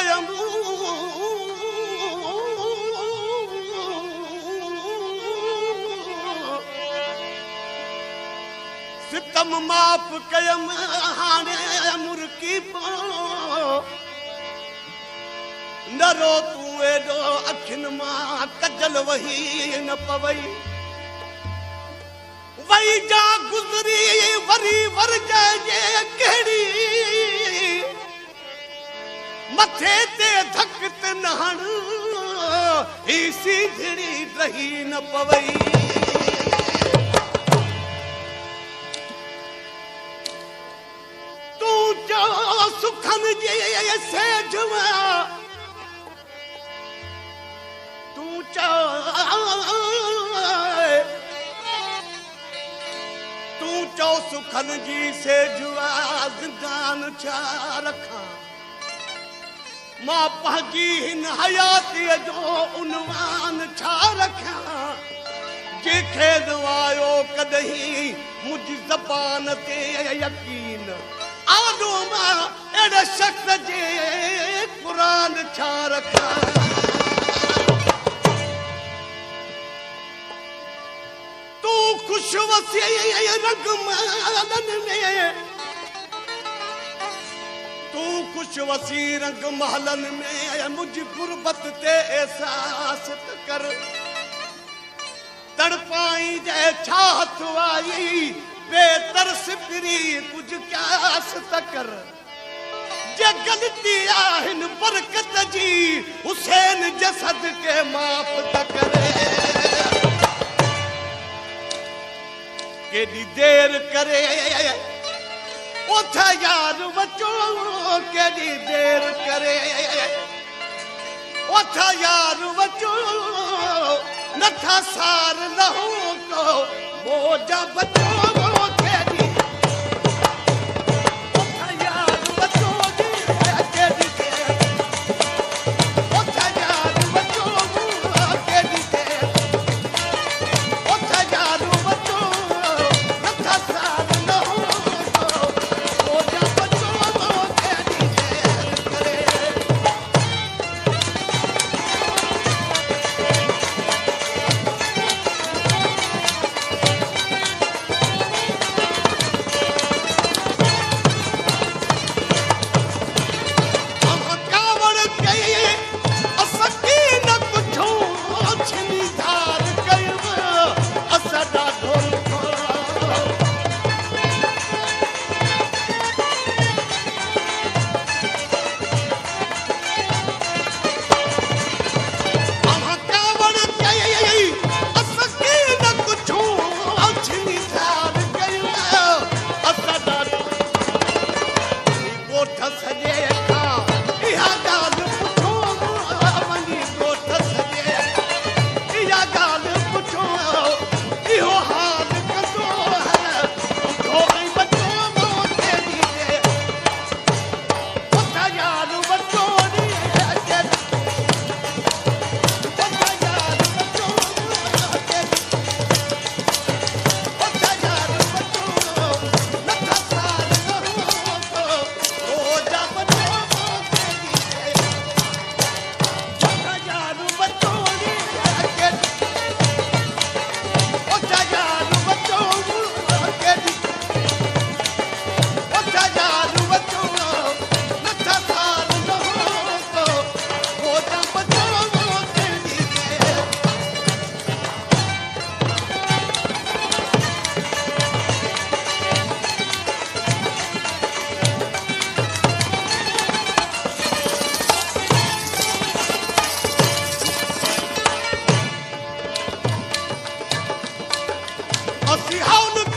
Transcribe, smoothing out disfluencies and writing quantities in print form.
कयम सितम माफ़ कयम हाणे मुर्की पो न रो तूं एॾो अखियुनि मां कजल वही न पवई वही जा गुज़री वरी वरजे जे कहिड़ी मथे ते धक ते न हण ही सीधड़ी रही न पवई तूं चओ सुखनि जे सेज तूं चओ सुखनि जी सेजवा ज़िंदान छा रखां मां पंहिंजी हिन हयातीअ जो उनवान छा रखां जंहिंखे दवायो कॾहिं मुंहिंजी ज़बान ते यकीन आॾो मां अहिड़े शख़्स जे क़ुरान छा रखां खुश वसी रंग महलन में तू खुश वसी रंग महलन में मुझी गुरबत ते एहसास कर तड़पाई जे छात आई बेतरस फिरी कुछ क्यास कर जे गलती आहिन बरकत जी हुसैन जसद के माफ करे केॾी देर करे उथा यार बचो केॾी देर करे उथा यार बचो नथा सार लहो को मोजा बचो केॾी उथा यार बचो केॾी देर उथा यार बचो केॾी देर उथा यार See how the